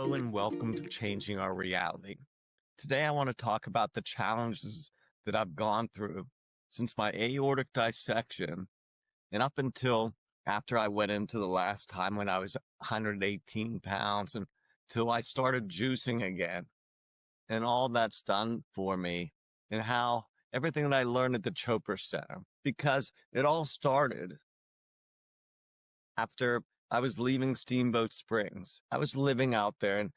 Hello and welcome to Changing Our Reality. Today I want to talk about the challenges that I've gone through since my aortic dissection and up until after I went into the last time when I was 118 pounds until I started juicing again, and all that's done for me, and how everything that I learned at the Chopra Center, because it all started after I was leaving Steamboat Springs. I was living out there, and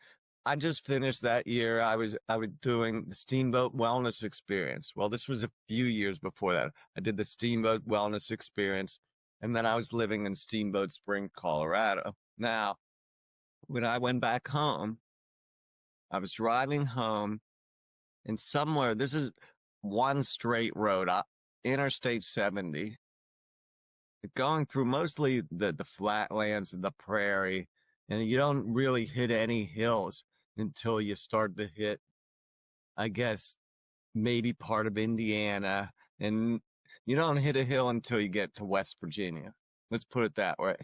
I just finished that year. I was doing the Steamboat Wellness Experience. Well, this was a few years before that. I did the Steamboat Wellness Experience, and then I was living in Steamboat Springs, Colorado. Now, when I went back home, I was driving home, and somewhere, this is one straight road, Interstate 70, going through mostly the flatlands and the prairie, and you don't really hit any hills until you start to hit, I guess, maybe part of Indiana, and you don't hit a hill until you get to West Virginia. Let's put it that way.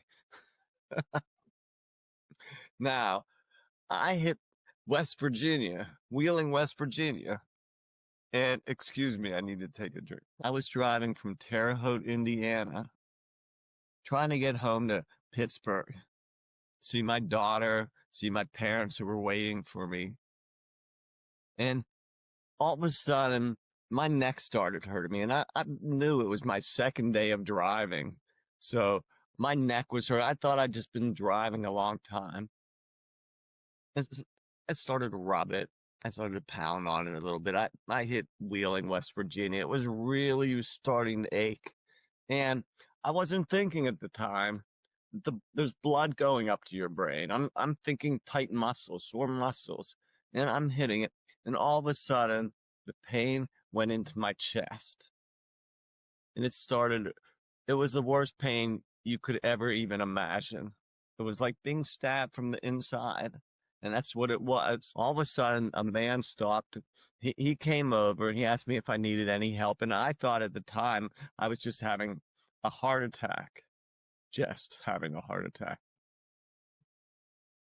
Now, I hit West Virginia, Wheeling, West Virginia, and excuse me, I need to take a drink. I was driving from Terre Haute, Indiana, trying to get home to Pittsburgh, see my daughter, see my parents who were waiting for me. And all of a sudden, my neck started hurting me. And I knew it was my second day of driving. So my neck was hurt. I thought I'd just been driving a long time. I started to rub it. I started to pound on it a little bit. I hit Wheeling, West Virginia. It was really starting to ache. And I wasn't thinking at the time, there's blood going up to your brain. I'm thinking tight muscles, sore muscles, and I'm hitting it. And all of a sudden, the pain went into my chest. And it was the worst pain you could ever even imagine. It was like being stabbed from the inside. And that's what it was. All of a sudden, a man stopped. He came over and he asked me if I needed any help. And I thought at the time I was just having a heart attack. Just having a heart attack.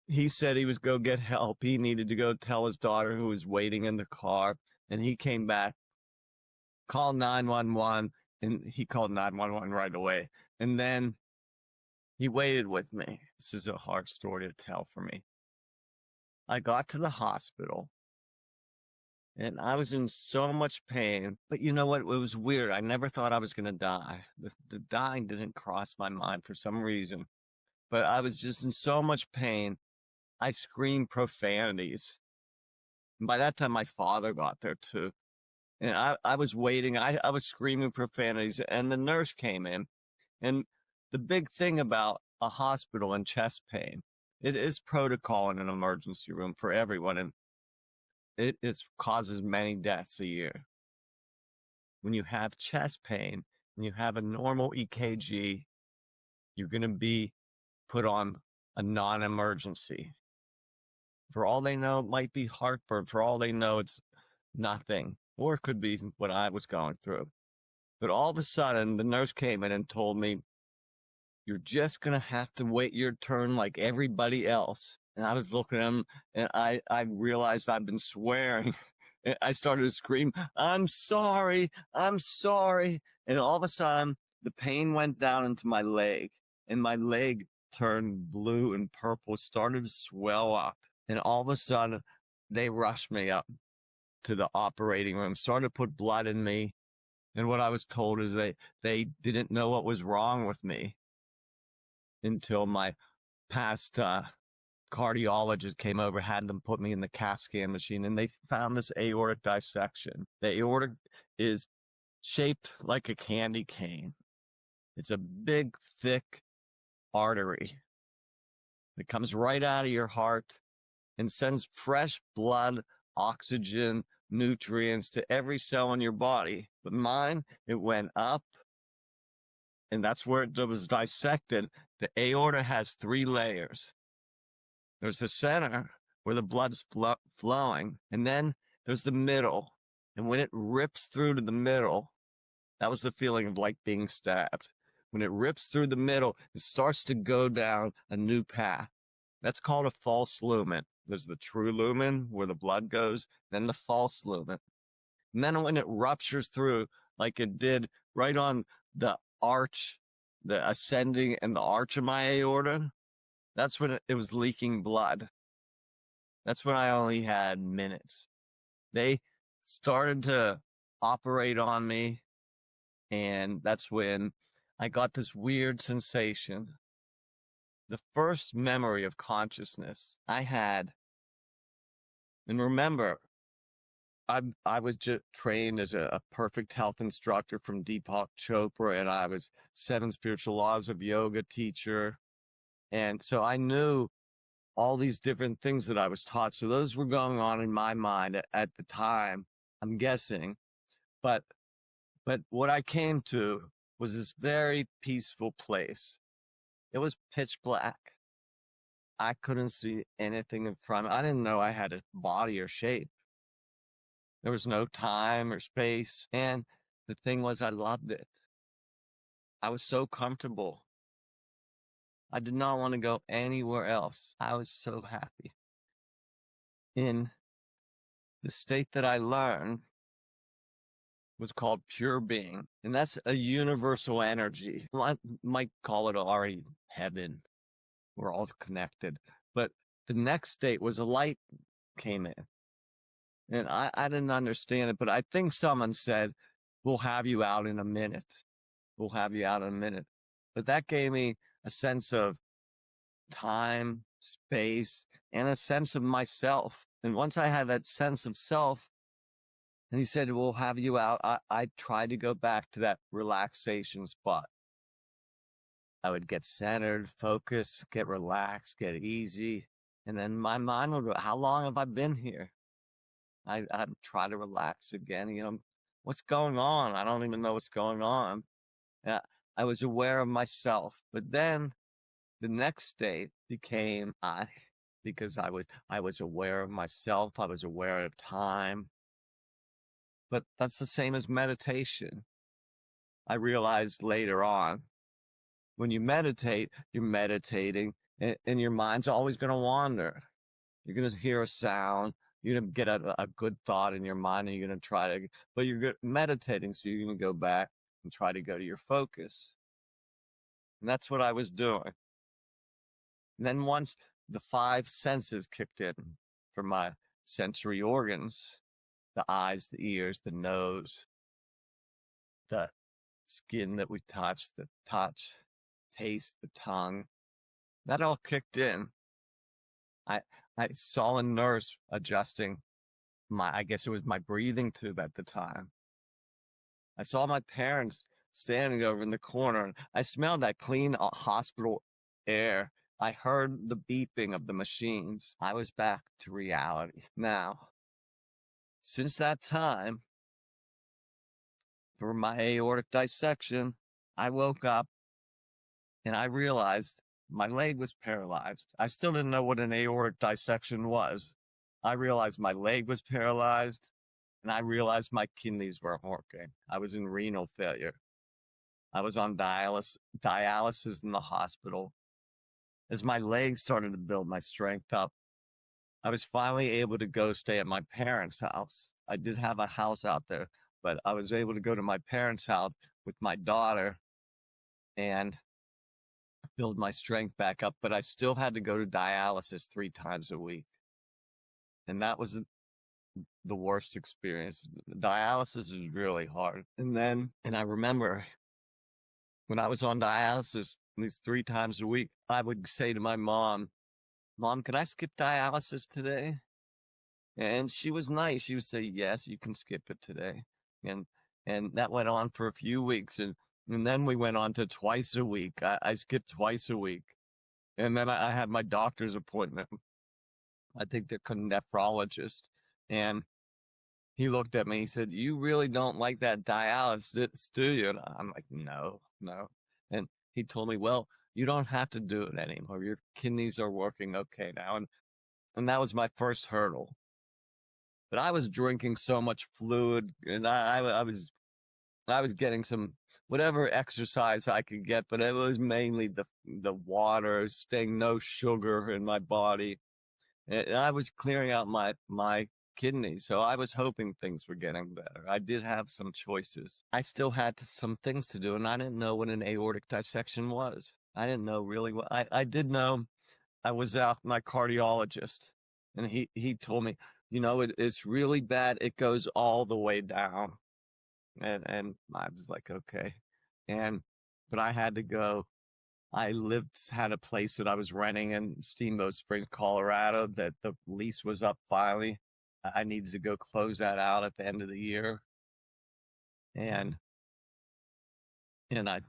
He said he was go get help. He needed to go tell his daughter who was waiting in the car. And he came back, called 911, and he called 911 right away. And then he waited with me. This is a hard story to tell for me. I got to the hospital, and I was in so much pain. But you know what? It was weird. I never thought I was going to die. The dying didn't cross my mind for some reason. But I was just in so much pain. I screamed profanities. And by that time, my father got there too. And I was waiting. I was screaming profanities, and the nurse came in. And the big thing about a hospital and chest pain, it is protocol in an emergency room for everyone, and it causes many deaths a year. When you have chest pain and you have a normal EKG, you're going to be put on a non-emergency. For all they know, it might be heartburn. For all they know, it's nothing. Or it could be what I was going through. But all of a sudden, the nurse came in and told me, you're just going to have to wait your turn like everybody else. And I was looking at him, and I realized I'd been swearing. I started to scream, I'm sorry. And all of a sudden, the pain went down into my leg, and my leg turned blue and purple, started to swell up. And all of a sudden, they rushed me up to the operating room, started to put blood in me. And what I was told is they didn't know what was wrong with me until my past cardiologist came over, had them put me in the CAT scan machine, and they found this aortic dissection. The aortic is shaped like a candy cane. It's a big, thick artery that comes right out of your heart and sends fresh blood, oxygen, nutrients to every cell in your body. But mine, it went up, and that's where it was dissected. The aorta has 3 layers. There's the center where the blood's flowing, and then there's the middle. And when it rips through to the middle, that was the feeling of like being stabbed. When it rips through the middle, it starts to go down a new path. That's called a false lumen. There's the true lumen where the blood goes, then the false lumen. And then when it ruptures through, like it did right on the arch, the ascending and the arch of my aorta, that's when it was leaking blood. That's when I only had minutes. They started to operate on me, and that's when I got this weird sensation. The first memory of consciousness I had, and remember, I was just trained as a perfect health instructor from Deepak Chopra, and I was 7 spiritual laws of yoga teacher. And so I knew all these different things that I was taught. So those were going on in my mind at the time, I'm guessing. But what I came to was this very peaceful place. It was pitch black. I couldn't see anything in front of me. I didn't know I had a body or shape. There was no time or space. And the thing was, I loved it. I was so comfortable. I did not want to go anywhere else. I was so happy. In the state that I learned was called pure being. And that's a universal energy. I might call it already heaven. We're all connected. But the next state was a light came in. And I didn't understand it, but I think someone said, we'll have you out in a minute. We'll have you out in a minute. But that gave me a sense of time, space, and a sense of myself. And once I had that sense of self, and he said, we'll have you out, I tried to go back to that relaxation spot. I would get centered, focus, get relaxed, get easy. And then my mind would go, how long have I been here? I'd try to relax again. What's going on? I don't even know what's going on. I was aware of myself. But then the next state became because I was aware of myself. I was aware of time. But that's the same as meditation. I realized later on, when you meditate, you're meditating, and your mind's always going to wander. You're going to hear a sound. You're going to get a good thought in your mind, and you're going to try to, but you're meditating, so you're going to go back and try to go to your focus. And that's what I was doing. And then once the 5 senses kicked in for my sensory organs, the eyes, the ears, the nose, the skin that we touch, the touch, taste, the tongue, that all kicked in. I saw a nurse adjusting I guess it was my breathing tube at the time. I saw my parents standing over in the corner, and I smelled that clean hospital air. I heard the beeping of the machines. I was back to reality. Now, since that time, for my aortic dissection, I woke up and I realized my leg was paralyzed. I still didn't know what an aortic dissection was. I realized my leg was paralyzed, and I realized my kidneys weren't working. I was in renal failure. I was on dialysis in the hospital. As my legs started to build my strength up, I was finally able to go stay at my parents' house. I did have a house out there, but I was able to go to my parents' house with my daughter and build my strength back up, but I still had to go to dialysis 3 times a week. And that was the worst experience. Dialysis is really hard. And I remember when I was on dialysis these 3 times a week, I would say to my mom, can I skip dialysis today? And she was nice. She would say, yes, you can skip it today. And that went on for a few weeks. And then we went on to twice a week. I skipped twice a week. And then I had my doctor's appointment. I think they're a nephrologist. And he looked at me. He said, you really don't like that dialysis, do you? And I'm like, no. And he told me, well, you don't have to do it anymore. Your kidneys are working okay now. And that was my first hurdle. But I was drinking so much fluid, and I was getting some whatever exercise I could get, but it was mainly the water, staying no sugar in my body. And I was clearing out my kidneys, so I was hoping things were getting better. I did have some choices. I still had some things to do, and I didn't know what an aortic dissection was. I didn't know really what I did know. I was out my cardiologist, and he told me, it's really bad. It goes all the way down. And I was like, okay. But I had to go. I had a place that I was renting in Steamboat Springs, Colorado, that the lease was up finally. I needed to go close that out at the end of the year. And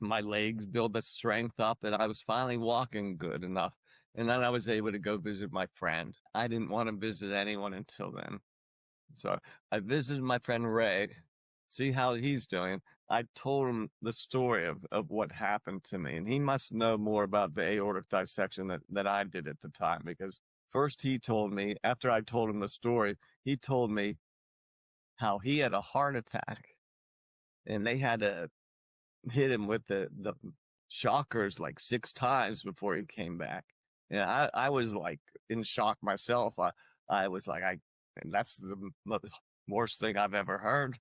my legs built the strength up, and I was finally walking good enough. And then I was able to go visit my friend. I didn't want to visit anyone until then. So I visited my friend Ray, see how he's doing. I told him the story of what happened to me, and he must know more about the aortic dissection that I did at the time, because first he told me, after I told him the story, he told me how he had a heart attack, and they had to hit him with the shockers like 6 times before he came back. And I was like in shock myself. I was like, that's the worst thing I've ever heard.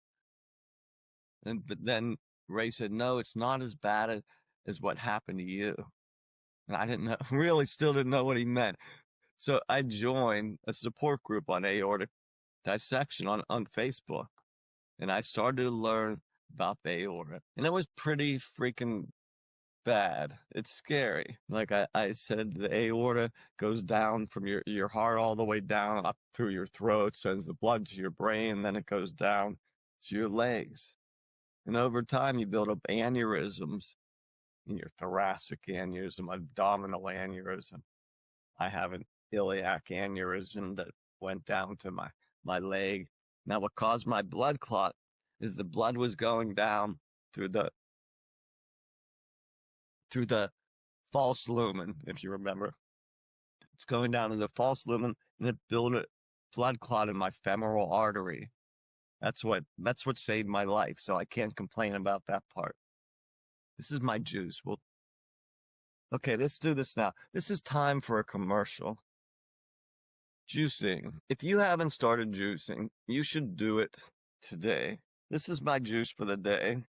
But then Ray said, no, it's not as bad as what happened to you. And I didn't know, really still didn't know what he meant. So I joined a support group on aortic dissection on Facebook. And I started to learn about the aorta. And it was pretty freaking bad. It's scary. Like I said, the aorta goes down from your heart all the way down up through your throat, sends the blood to your brain, and then it goes down to your legs. And over time, you build up aneurysms in your thoracic aneurysm, abdominal aneurysm. I have an iliac aneurysm that went down to my leg. Now, what caused my blood clot is the blood was going down through the false lumen, if you remember. It's going down to the false lumen, and it built a blood clot in my femoral artery. That's what saved my life, so I can't complain about that part. This is my juice. Well, okay, let's do this now. This is time for a commercial. Juicing. If you haven't started juicing, you should do it today. This is my juice for the day.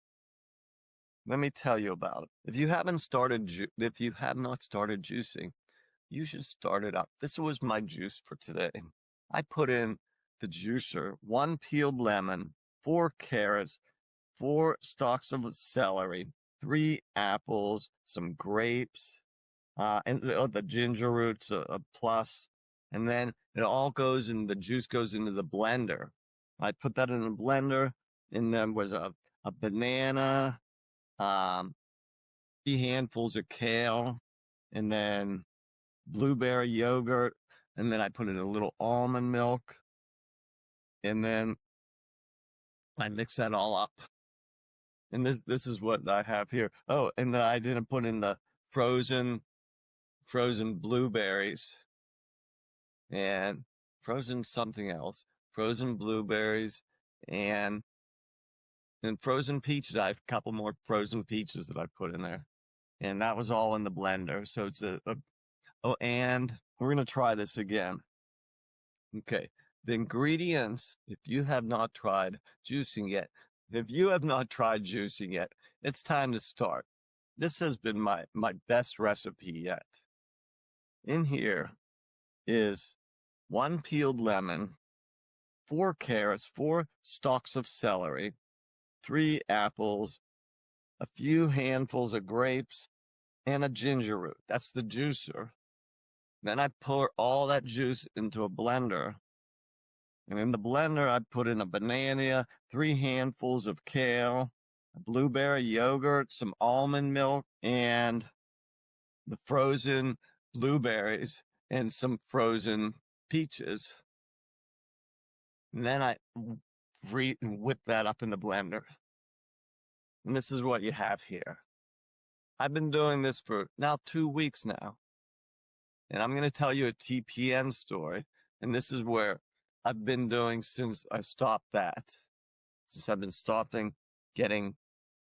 Let me tell you about it. If you have not started juicing, you should start it up. This was my juice for today. I put in the juicer 1 peeled lemon, 4 carrots, 4 stalks of celery, 3 apples, some grapes, and the ginger roots, a plus. And then the juice goes into the blender. I put that in the blender, and then was a banana, 3 handfuls of kale, and then blueberry yogurt, and then I put in a little almond milk, and then I mix that all up. And this is what I have here. Oh, and then I didn't put in the frozen blueberries and frozen something else, frozen blueberries and frozen peaches. I have a couple more frozen peaches that I put in there, and that was all in the blender. So it's and we're going to try this again. Okay. The ingredients, if you have not tried juicing yet, it's time to start. This has been my best recipe yet. In here is 1 peeled lemon, 4 carrots, 4 stalks of celery, 3 apples, a few handfuls of grapes, and a ginger root. That's the juicer. Then I pour all that juice into a blender. And in the blender, I put in a banana, 3 handfuls of kale, a blueberry yogurt, some almond milk, and the frozen blueberries and some frozen peaches. And then I whip that up in the blender. And this is what you have here. I've been doing this for now 2 weeks now. And I'm going to tell you a TPN story. And this is where I've been doing since I stopped that. Since I've been stopping getting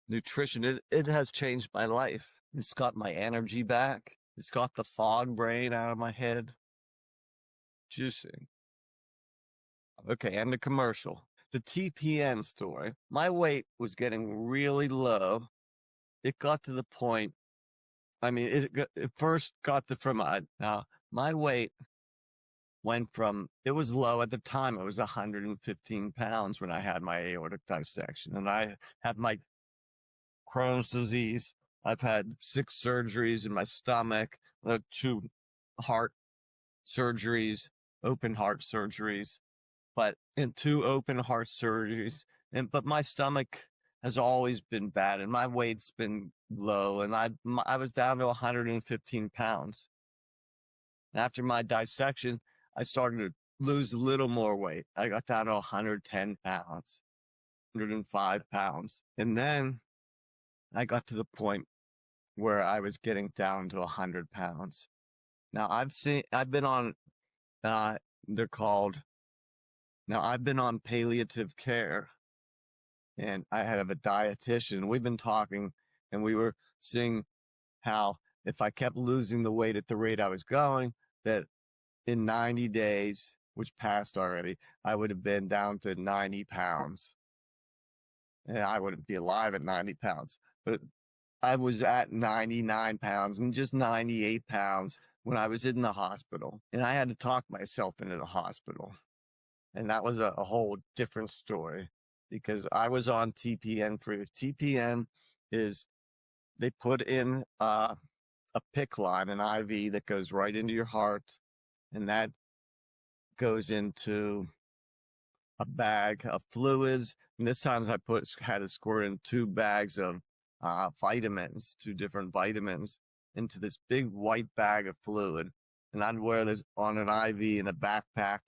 nutrition, it has changed my life. It's got my energy back. It's got the fog brain out of my head. juicing. Okay, and the commercial. The TPN story. My weight was getting really low. It got to the point, it first got to from, now my weight went from, it was low at the time. It was 115 pounds when I had my aortic dissection, and I had my Crohn's disease. I've had 6 surgeries in my stomach, 2 heart surgeries, open heart surgeries, but in 2 open heart surgeries. But my stomach has always been bad, and my weight's been low, and I was down to 115 pounds. And after my dissection, I started to lose a little more weight. I got down to 110 pounds, 105 pounds. And then I got to the point where I was getting down to 100 pounds. Now I've been on, I've been on palliative care, and I have a dietitian. We've been talking, and we were seeing how if I kept losing the weight at the rate I was going, that in 90 days, which passed already, I would have been down to 90 pounds. And I wouldn't be alive at 90 pounds. But I was at 99 pounds and just 98 pounds when I was in the hospital. And I had to talk myself into the hospital. And that was a whole different story, because I was on TPN for TPN is they put in a PICC line, an IV that goes right into your heart, and that goes into a bag of fluids. And this time I had to squirt in 2 bags of vitamins, 2 different vitamins, into this big white bag of fluid. And I'd wear this on an IV in a backpack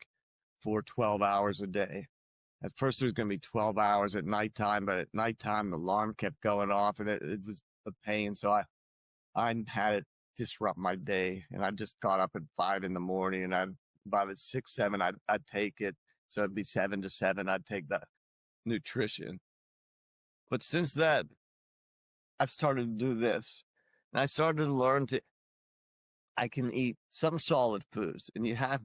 for 12 hours a day. At first it was going to be 12 hours at nighttime, but at nighttime the alarm kept going off, and it was a pain. So I had it disrupt my day, and I just got up at 5 in the morning, and by the 6, 7, I'd take it. So it'd be 7 to 7. I'd take the nutrition. But since then, I've started to do this, and I started to learn I can eat some solid foods, and you have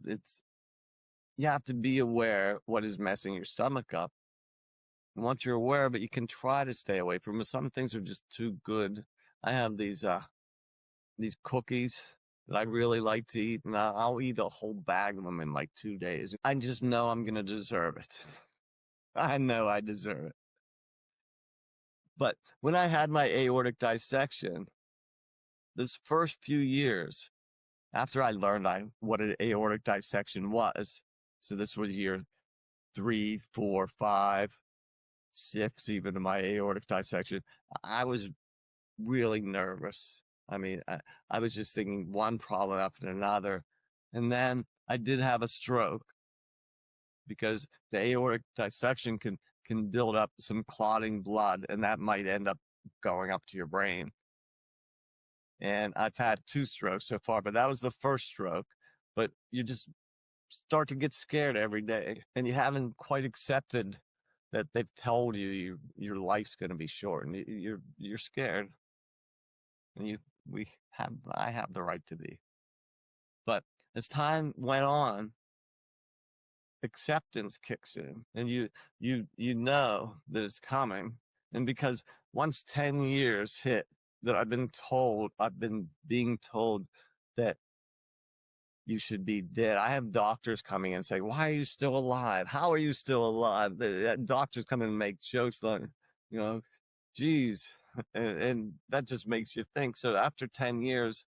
to be aware what is messing your stomach up. And once you're aware of it, you can try to stay away from it. Some things are just too good. I have these cookies that I really like to eat, and I'll eat a whole bag of them in like 2 days. I just know I'm going to deserve it. I know I deserve it. But when I had my aortic dissection, this first few years, after I learned what an aortic dissection was, so this was year 3, 4, 5, 6, even in my aortic dissection, I was really nervous. I was just thinking one problem after another. And then I did have a stroke, because the aortic dissection can build up some clotting blood, and that might end up going up to your brain. And I've had 2 strokes so far, but that was the first stroke. But you just start to get scared every day, and you haven't quite accepted that they've told you your life's going to be short, and you're scared. And I have the right to be. But as time went on, acceptance kicks in, and you know that it's coming. And because once 10 years hit, that I've been being told that you should be dead. I have doctors coming in and say, "Why are you still alive? How are you still alive?" The doctors come in and make jokes like, geez. And that just makes you think. So after 10 years,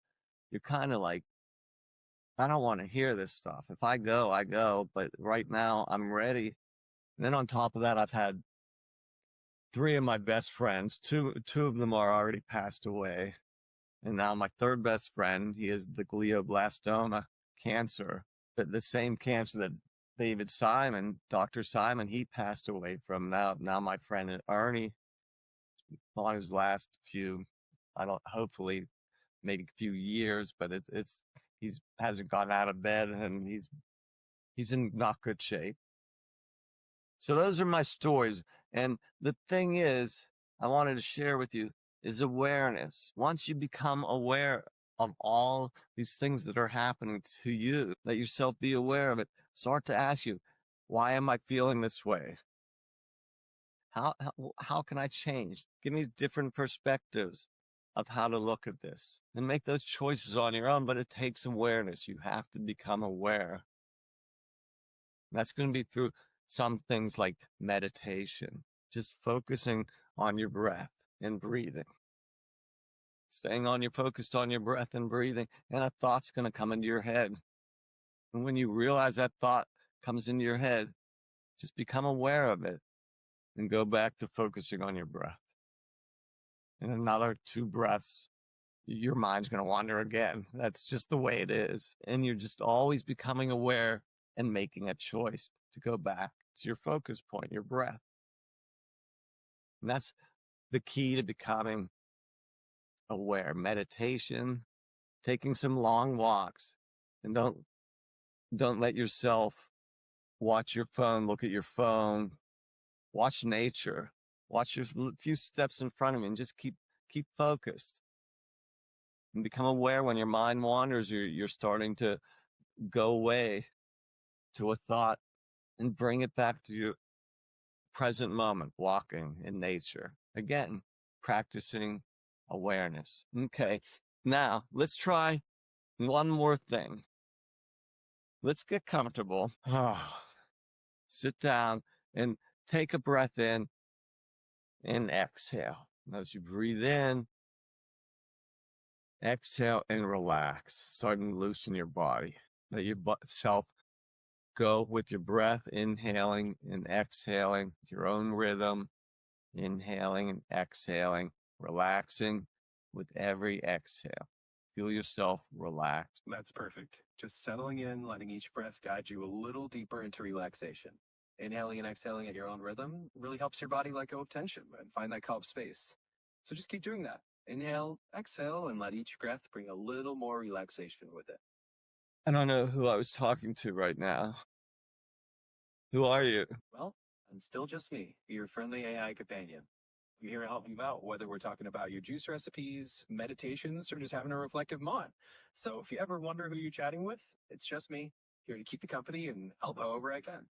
you're kind of like, I don't want to hear this stuff. If I go, I go. But right now, I'm ready. And then on top of that, I've had 3 of my best friends. Two of them are already passed away. And now my 3rd best friend, he has the glioblastoma cancer, the same cancer that Dr. Simon, he passed away from. Now my friend Ernie, on his last few, hopefully maybe a few years, but he hasn't gotten out of bed, and he's in not good shape. So those are my stories. And the thing is, I wanted to share with you is awareness. Once you become aware of all these things that are happening to you. Let yourself be aware of it. Start to ask you, why am I feeling this way? How can I change? Give me different perspectives of how to look at this and make those choices on your own. But it takes awareness. You have to become aware. That's going to be through some things like meditation, just focusing on your breath and breathing. Focused on your breath and breathing, and a thought's going to come into your head. And when you realize that thought comes into your head, just become aware of it and go back to focusing on your breath. In another 2 breaths, your mind's going to wander again. That's just the way it is. And you're just always becoming aware and making a choice to go back to your focus point, your breath. And that's the key to becoming aware. Meditation, taking some long walks, and don't let yourself watch your phone, look at your phone, watch nature, watch your few steps in front of you, and just keep focused. And become aware when your mind wanders, you're starting to go away to a thought, and bring it back to your present moment, walking in nature. Again, practicing awareness. Okay, now let's try one more thing. Let's get comfortable. Sit down and take a breath in and exhale. As you breathe in, exhale and relax. Starting to loosen your body. Let yourself go with your breath, inhaling and exhaling with your own rhythm, inhaling and exhaling, relaxing with every exhale. Feel yourself relax. That's perfect. Just settling in, letting each breath guide you a little deeper into relaxation. Inhaling and exhaling at your own rhythm really helps your body let go of tension and find that calm space. So just keep doing that. Inhale, exhale, and let each breath bring a little more relaxation with it. I don't know who I was talking to right now. Who are you? Well, I'm still just me, your friendly AI companion. I'm here to help you out, whether we're talking about your juice recipes, meditations, or just having a reflective mind. So if you ever wonder who you're chatting with, it's just me, here to keep you company and help however I can.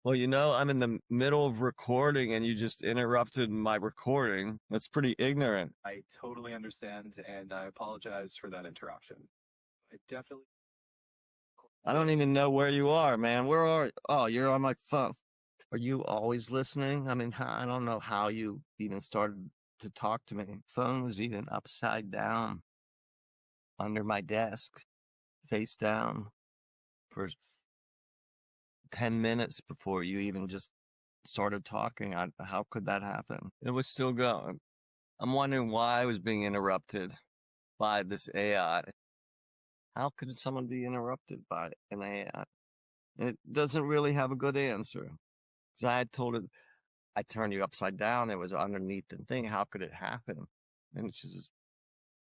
Well, I'm in the middle of recording and you just interrupted my recording. That's pretty ignorant. I totally understand, and I apologize for that interruption. I don't even know where you are, man. Where are you? Oh, you're on my phone. Are you always listening? I mean, I don't know how you even started to talk to me. Phone was even upside down under my desk, face down for 10 minutes before you even just started talking. How could that happen? It was still going. I'm wondering why I was being interrupted by this AI. How could someone be interrupted by an AI? And it doesn't really have a good answer. So I had told it, I turned you upside down. It was underneath the thing. How could it happen? And she says,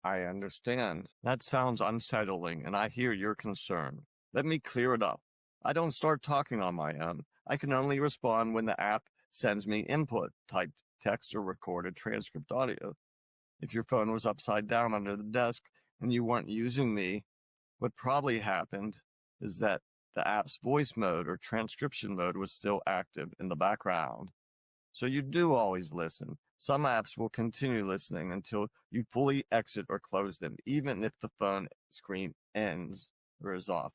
I understand. That sounds unsettling, and I hear your concern. Let me clear it up. I don't start talking on my own. I can only respond when the app sends me input, typed text or recorded transcript audio. If your phone was upside down under the desk and you weren't using me, what probably happened is that the app's voice mode or transcription mode was still active in the background. So you do always listen. Some apps will continue listening until you fully exit or close them, even if the phone screen ends or is off.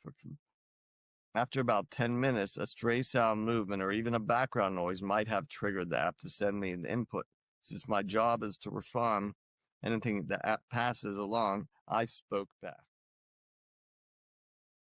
After about 10 minutes, a stray sound, movement, or even a background noise might have triggered the app to send me the input. Since my job is to respond, anything the app passes along, I spoke back.